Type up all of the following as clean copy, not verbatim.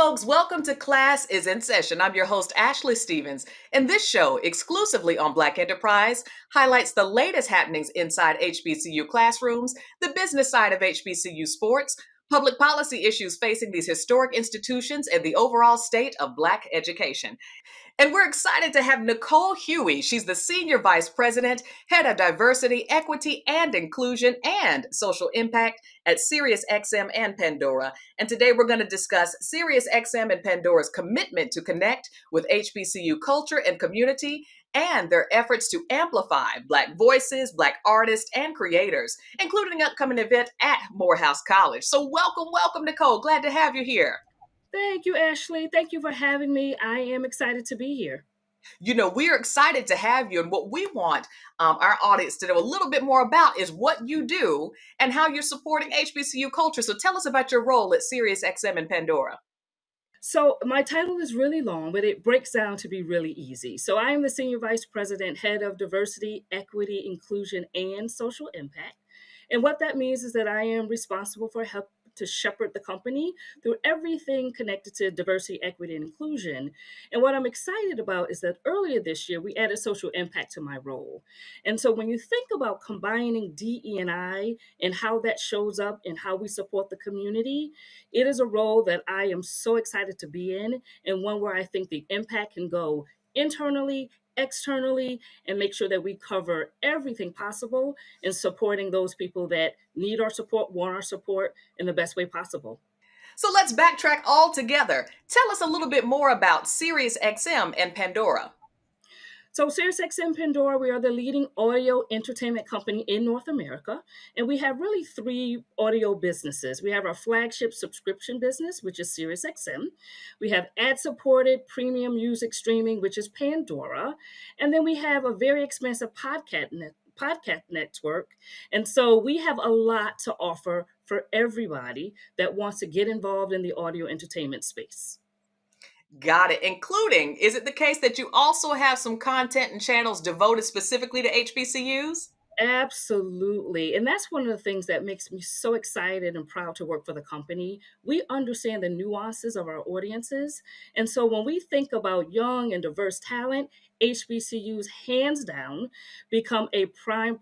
folks. Welcome to Class is in Session. I'm your host, Ashley Stevens, and this show, exclusively on Black Enterprise, highlights the latest happenings inside HBCU classrooms, the business side of HBCU sports, public policy issues facing these historic institutions, and the overall state of Black education. And we're excited to have Nicole Huey. She's the Senior Vice President, Head of Diversity, Equity, and Inclusion and Social Impact at SiriusXM and Pandora. And today we're going to discuss SiriusXM and Pandora's commitment to connect with HBCU culture and community and their efforts to amplify Black voices, Black artists, and creators, including an upcoming event at Morehouse College. So welcome, Nicole. Glad to have you here. Thank you, Ashley. Thank you for having me. I am excited to be here. We're excited to have you. And what we want our audience to know a little bit more about is what you do and how you're supporting HBCU culture. So tell us about your role at SiriusXM and Pandora. So, my title is really long, but it breaks down to be really easy. So, I am the Senior Vice President, Head of Diversity, Equity, Inclusion, and Social Impact. And what that means is that I am responsible for help to shepherd the company through everything connected to diversity, equity, and inclusion. And what I'm excited about is that earlier this year, we added social impact to my role. And so when you think about combining DE&I and how that shows up and how we support the community, it is a role that I am so excited to be in, and one where I think the impact can go internally, externally, and make sure that we cover everything possible in supporting those people that need our support, want our support in the best way possible. So let's backtrack all together. Tell us a little bit more about SiriusXM and Pandora. So SiriusXM Pandora, we are the leading audio entertainment company in North America, and we have really three audio businesses. We have our flagship subscription business, which is SiriusXM. We have ad-supported premium music streaming, which is Pandora, and then we have a very expensive podcast network. And so we have a lot to offer for everybody that wants to get involved in the audio entertainment space. Got it. Including, is it the case that you also have some content and channels devoted specifically to HBCUs? Absolutely. And that's one of the things that makes me so excited and proud to work for the company. We understand the nuances of our audiences. And so when we think about young and diverse talent, HBCUs hands down become a prime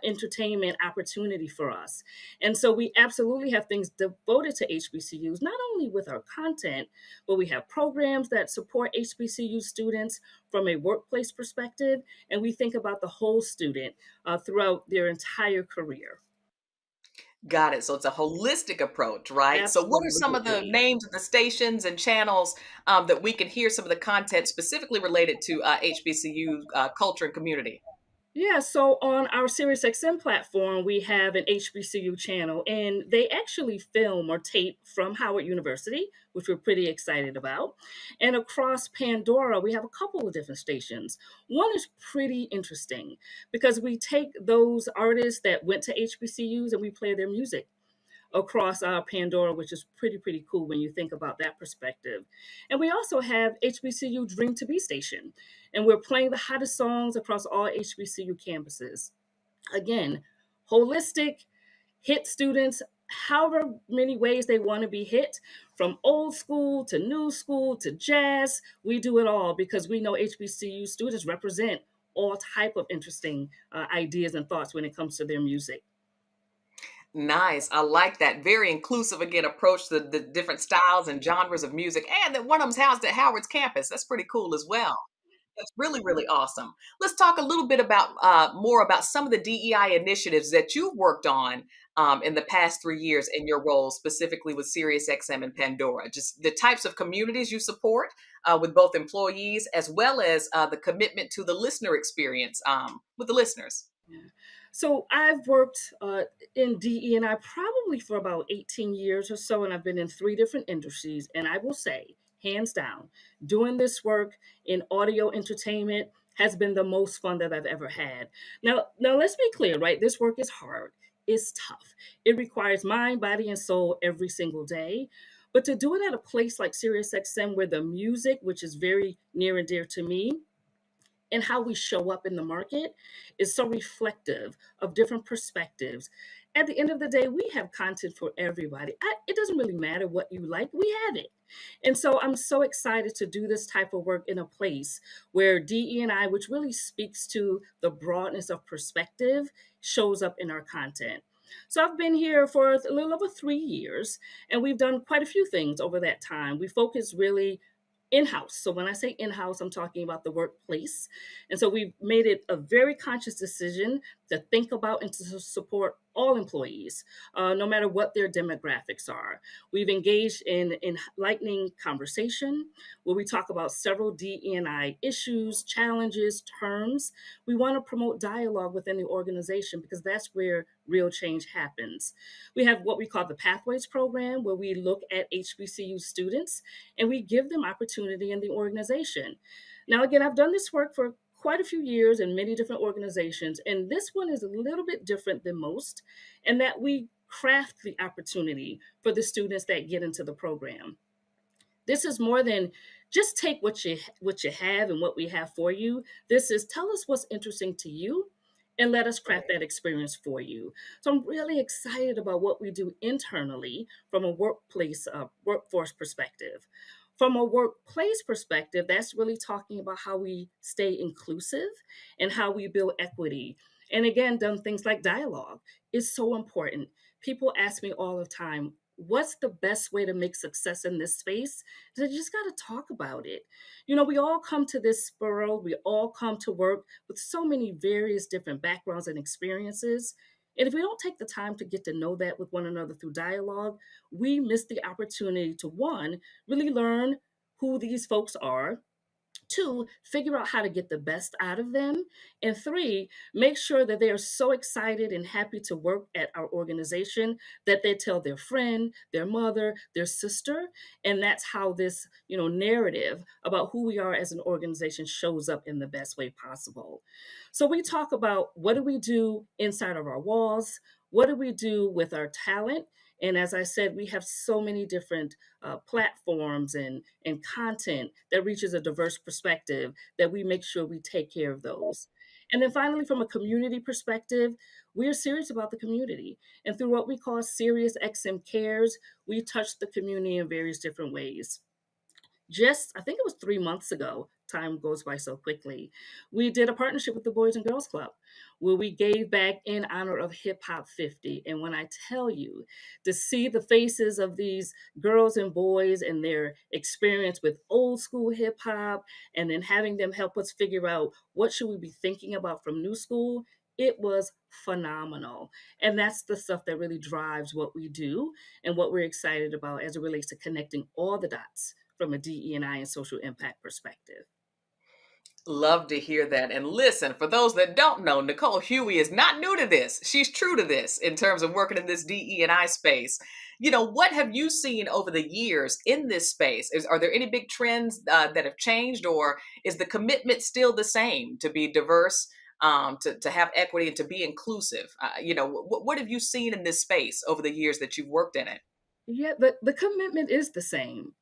entertainment opportunity for us. And so we absolutely have things devoted to HBCUs, not only with our content, but we have programs that support HBCU students from a workplace perspective. And we think about the whole student throughout their entire career. Got it. So it's a holistic approach, right? So what are some of the Absolutely. names of the stations and channels that we can hear some of the content specifically related to HBCU culture and community? Yeah, so on our SiriusXM platform, we have an HBCU channel, and they actually film or tape from Howard University, which we're pretty excited about. And across Pandora, we have a couple of different stations. One is pretty interesting because we take those artists that went to HBCUs and we play their music across our Pandora, which is pretty cool when you think about that perspective. And we also have HBCU Dream to Be Station, and we're playing the hottest songs across all HBCU campuses. Again, holistic, hit students however many ways they want to be hit, from old school to new school to jazz. We do it all because we know HBCU students represent all type of interesting ideas and thoughts when it comes to their music. Nice. I like that. Very inclusive, again, approach to the different styles and genres of music. And that one of them's housed at Howard's campus. That's pretty cool as well. That's really awesome. Let's talk a little bit about more about some of the DEI initiatives that you've worked on in the past 3 years in your role, specifically with SiriusXM and Pandora. Just the types of communities you support with both employees as well as the commitment to the listener experience with the listeners. Yeah. So I've worked in DE&I probably for about 18 years or so, and I've been in three different industries. And I will say, hands down, doing this work in audio entertainment has been the most fun that I've ever had. Now let's be clear, right? This work is hard. It's tough. It requires mind, body, and soul every single day. But to do it at a place like SiriusXM, where the music, which is very near and dear to me, and how we show up in the market is so reflective of different perspectives. at the end of the day, we have content for everybody. It doesn't really matter what you like, we have it. And so I'm so excited to do this type of work in a place where DE&I, which really speaks to the broadness of perspective, shows up in our content. So I've been here for a little over 3 years, and we've done quite a few things over that time. We focus really in-house. So when I say in-house, I'm talking about the workplace. And so we've made it a very conscious decision to think about and to support all employees, no matter what their demographics are. We've engaged in enlightening conversation where we talk about several DE&I issues, challenges, terms. We want to promote dialogue within the organization because that's where real change happens. We have what we call the Pathways program, where we look at HBCU students and we give them opportunity in the organization. Now, again, I've done this work for quite a few years in many different organizations, and this one is a little bit different than most in that we craft the opportunity for the students that get into the program. This is more than just take what you have and what we have for you. This is tell us what's interesting to you and let us craft that experience for you. So I'm really excited about what we do internally from a workforce perspective. From a workplace perspective, that's really talking about how we stay inclusive and how we build equity. And again, done things like dialogue is so important. People ask me all the time, what's the best way to make success in this space? You just got to talk about it. We all come to this world, we all come to work with so many various different backgrounds and experiences. And if we don't take the time to get to know that with one another through dialogue, we miss the opportunity to, one, really learn who these folks are. Two, figure out how to get the best out of them. And three, make sure that they are so excited and happy to work at our organization that they tell their friend, their mother, their sister. And that's how this, narrative about who we are as an organization shows up in the best way possible. So we talk about what do we do inside of our walls? What do we do with our talent? And as I said, we have so many different platforms and content that reaches a diverse perspective that we make sure we take care of those. And then finally, from a community perspective, we're serious about the community. And through what we call SiriusXM Cares, we touch the community in various different ways. Just, I think it was 3 months ago, time goes by so quickly, we did a partnership with the Boys and Girls Club where we gave back in honor of Hip Hop 50. And when I tell you to see the faces of these girls and boys and their experience with old school hip hop, and then having them help us figure out what should we be thinking about from new school, it was phenomenal. And that's the stuff that really drives what we do and what we're excited about as it relates to connecting all the dots from a DE&I and social impact perspective. Love to hear that. And listen, for those that don't know, Nicole Huey is not new to this. She's true to this in terms of working in this DE&I space. What have you seen over the years in this space? Are there any big trends that have changed, or is the commitment still the same to be diverse, to have equity, and to be inclusive? What have you seen in this space over the years that you've worked in it? Yeah, the commitment is the same.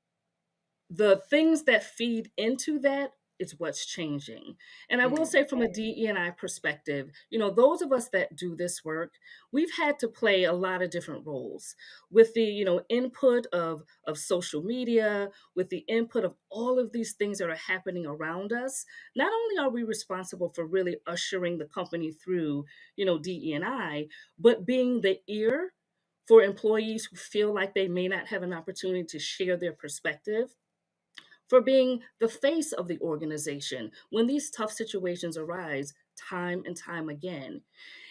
The things that feed into that is what's changing. And I will Mm. say from a DE&I perspective, those of us that do this work, we've had to play a lot of different roles with the, input of social media, with the input of all of these things that are happening around us. Not only are we responsible for really ushering the company through, DE&I, but being the ear for employees who feel like they may not have an opportunity to share their perspective, for being the face of the organization when these tough situations arise time and time again.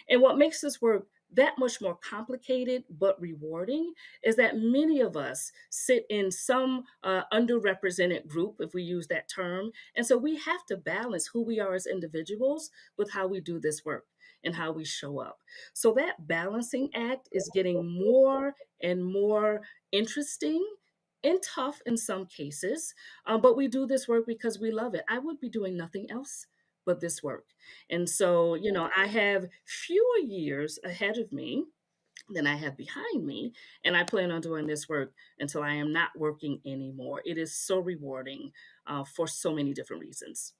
And what makes this work that much more complicated but rewarding is that many of us sit in some underrepresented group, if we use that term. And so we have to balance who we are as individuals with how we do this work and how we show up. So that balancing act is getting more and more interesting and tough in some cases, but we do this work because we love it. I would be doing nothing else but this work. And so, I have fewer years ahead of me than I have behind me, and I plan on doing this work until I am not working anymore. It is so rewarding for so many different reasons.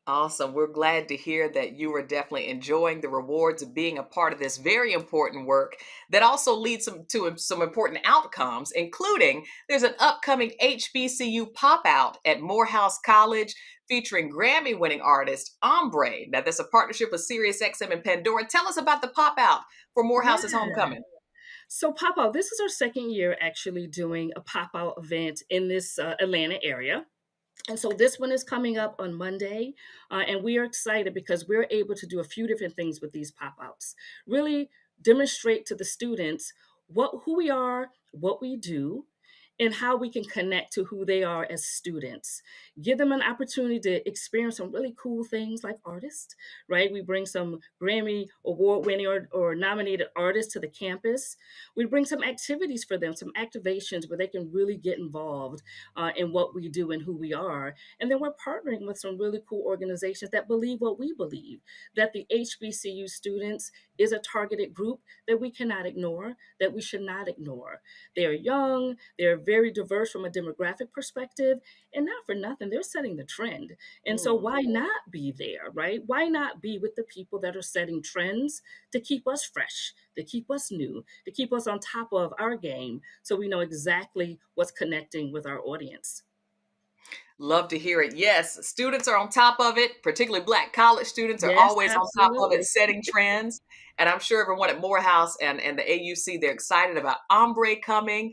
Awesome. We're glad to hear that you are definitely enjoying the rewards of being a part of this very important work that also leads to some important outcomes, including there's an upcoming HBCU pop out at Morehouse College featuring Grammy winning artist Ombre. Now, that's a partnership with SiriusXM and Pandora. Tell us about the pop out for Yeah. Morehouse's homecoming. So pop out, this is our second year actually doing a pop out event in this Atlanta area. And so this one is coming up on Monday, and we are excited because we're able to do a few different things with these pop outs. Really demonstrate to the students who we are, what we do, and how we can connect to who they are as students. Give them an opportunity to experience some really cool things like artists, right? We bring some Grammy award winning or nominated artists to the campus. We bring some activities for them, some activations where they can really get involved in what we do and who we are. And then we're partnering with some really cool organizations that believe what we believe, that the HBCU students is a targeted group that we cannot ignore, that we should not ignore. They're young, they're very diverse from a demographic perspective, and not for nothing, they're setting the trend. And so Mm. why not be there, right? Why not be with the people that are setting trends to keep us fresh, to keep us new, to keep us on top of our game so we know exactly what's connecting with our audience. Love to hear it. Yes, students are on top of it, particularly Black college students are Yes, always on top of it, absolutely. setting trends. And I'm sure everyone at Morehouse and the AUC, they're excited about Ombre coming.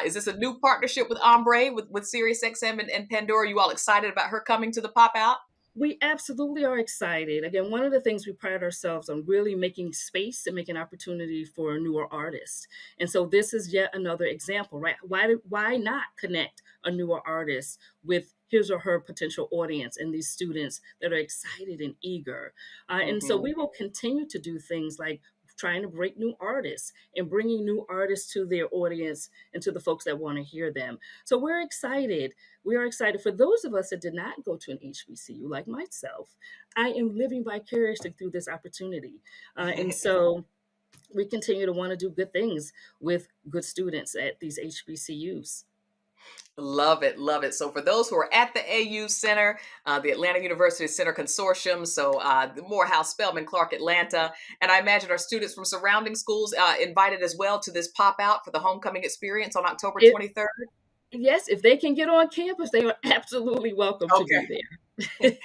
Is this a new partnership with Ombre, with SiriusXM and Pandora? You all excited about her coming to the pop out? We absolutely are excited. Again, one of the things we pride ourselves on really making space and making opportunity for newer artists. And so this is yet another example, right? Why not connect a newer artist with his or her potential audience and these students that are excited and eager? And so Hmm. we will continue to do things like trying to break new artists and bringing new artists to their audience and to the folks that want to hear them. So we're excited. We are excited. For those of us that did not go to an HBCU, like myself, I am living vicariously through this opportunity. And so we continue to want to do good things with good students at these HBCUs. Love it, love it. So for those who are at the AU Center, the Atlanta University Center Consortium, so the Morehouse, Spelman, Clark, Atlanta, and I imagine our students from surrounding schools invited as well to this pop out for the homecoming experience on October If 23rd. yes, if they can get on campus, they are absolutely welcome to Okay. be there.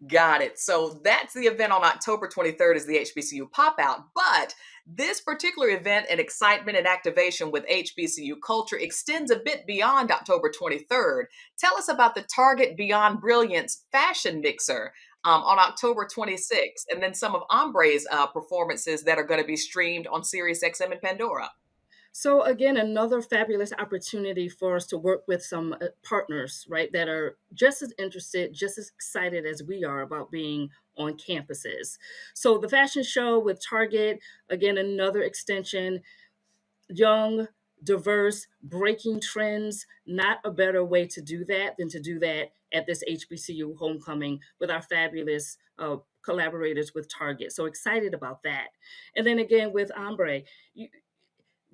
Got it. So that's the event on October 23rd is the HBCU pop out. But this particular event and excitement and activation with HBCU culture extends a bit beyond October 23rd. Tell us about the Target Beyond Brilliance fashion mixer on October 26th, and then some of Ombre's performances that are going to be streamed on SiriusXM and Pandora. So again, another fabulous opportunity for us to work with some partners, right, that are just as interested, just as excited as we are about being on campuses. So the fashion show with Target, again, another extension, young, diverse, breaking trends. Not a better way to do that than to do that at this HBCU homecoming with our fabulous collaborators with Target. So excited about that. And then again with Ombre,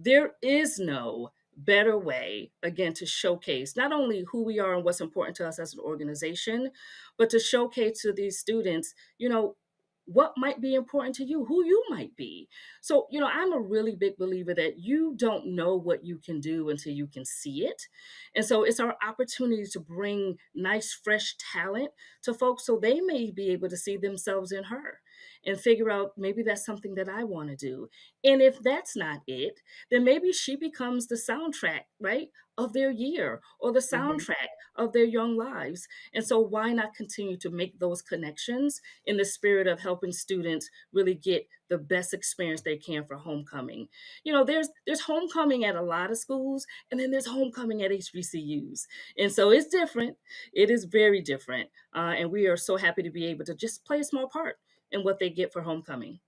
there is no better way, again, to showcase not only who we are and what's important to us as an organization, but to showcase to these students, what might be important to you, who you might be. So, I'm a really big believer that you don't know what you can do until you can see it. And so it's our opportunity to bring nice, fresh talent to folks so they may be able to see themselves in her and figure out maybe that's something that I want to do. And if that's not it, then maybe she becomes the soundtrack, right, of their year or the Mhm. soundtrack of their young lives. And so why not continue to make those connections in the spirit of helping students really get the best experience they can for homecoming? There's homecoming at a lot of schools, and then there's homecoming at HBCUs. And so it's different. It is very different. And we are so happy to be able to just play a small part in what they get for homecoming.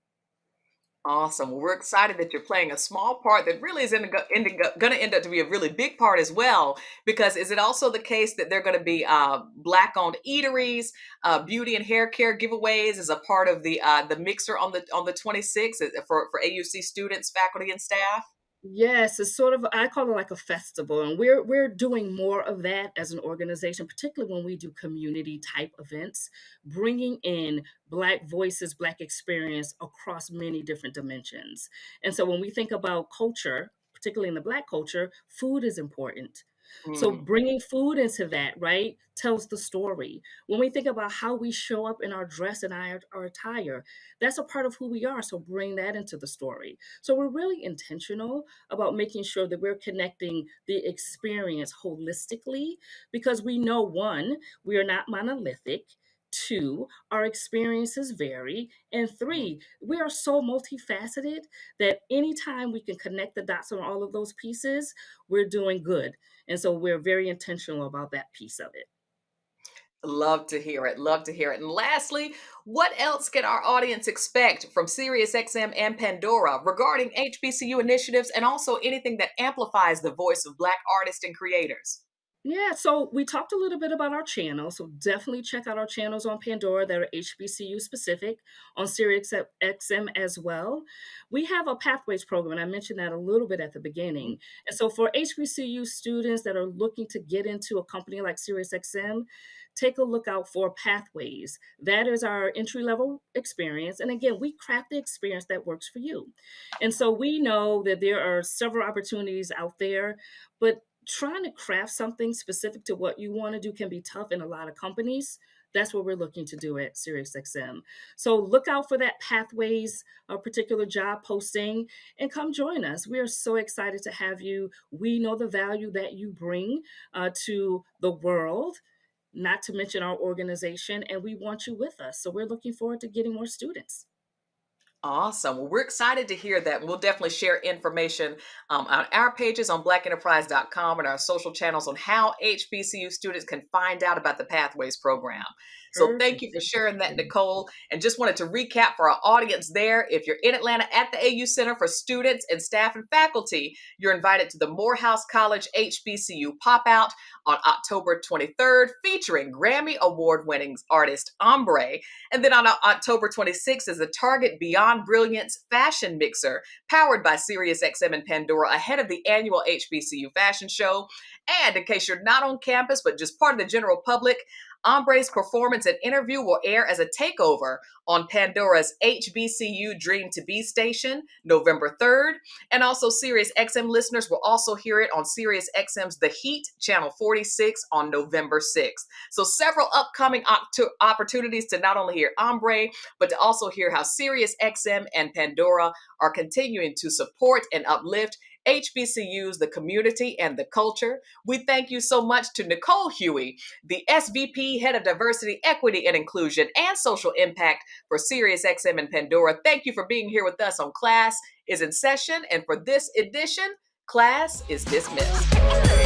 Awesome. Well, we're excited that you're playing a small part that really is going to end up to be a really big part as well. Because is it also the case that they're going to be Black-owned eateries, beauty and hair care giveaways as a part of the mixer on the 26th for AUC students, faculty, and staff? Yes, it's sort of I call it like a festival, and we're doing more of that as an organization, particularly when we do community type events, bringing in Black voices, Black experience across many different dimensions. And so when we think about culture, particularly in the Black culture, food is important. So Mm, bringing food into that, right, tells the story. When we think about how we show up in our dress and our attire, that's a part of who we are. So bring that into the story. So we're really intentional about making sure that we're connecting the experience holistically because we know one, we are not monolithic. Two, our experiences vary. And mm. three, we are so multifaceted that anytime we can connect the dots on all of those pieces, we're doing good. And so we're very intentional about that piece of it. Love to hear it. Love to hear it. And lastly, what else can our audience expect from SiriusXM and Pandora regarding HBCU initiatives and also anything that amplifies the voice of Black artists and creators? Yeah, so we talked a little bit about our channels. So definitely check out our channels on Pandora that are HBCU specific, on SiriusXM as well. We have a Pathways program, and I mentioned that a little bit at the beginning. And so for HBCU students that are looking to get into a company like SiriusXM, take a look out for Pathways. That is our entry level experience. And again, we craft the experience that works for you. And so we know that there are several opportunities out there, but trying to craft something specific to what you want to do can be tough in a lot of companies. That's what we're looking to do at SiriusXM. So look out for that Pathways, a particular job posting, and come join us. We are so excited to have you. We know the value that you bring to the world, not to mention our organization, and we want you with us. So we're looking forward to getting more students. Awesome. Well, we're excited to hear that. We'll definitely share information on our pages on blackenterprise.com and our social channels on how HBCU students can find out about the Pathways program. So thank Perfect. you for Thank you, sharing that, Stephanie. Nicole. And just wanted to recap for our audience there. If you're in Atlanta at the AU Center for students and staff and faculty, you're invited to the Morehouse College HBCU Pop Out on October 23rd, featuring Grammy Award winning artist Ombre. And then on October 26th is the Target Beyond Brilliance Fashion Mixer, powered by SiriusXM and Pandora ahead of the annual HBCU Fashion Show. And in case you're not on campus, but just part of the general public, Ombre's performance and interview will air as a takeover on Pandora's HBCU Dream to Be station November 3rd. And also, SiriusXM listeners will also hear it on SiriusXM's The Heat, Channel 46, on November 6th. So, several upcoming opportunities to not only hear Ombre, but to also hear how SiriusXM and Pandora are continuing to support and uplift HBCUs, the community, and the culture. We thank you so much to Nicole Huey, the SVP, Head of Diversity, Equity, and Inclusion and Social Impact for SiriusXM and Pandora. Thank you for being here with us on Class is in Session. And for this edition, class is dismissed.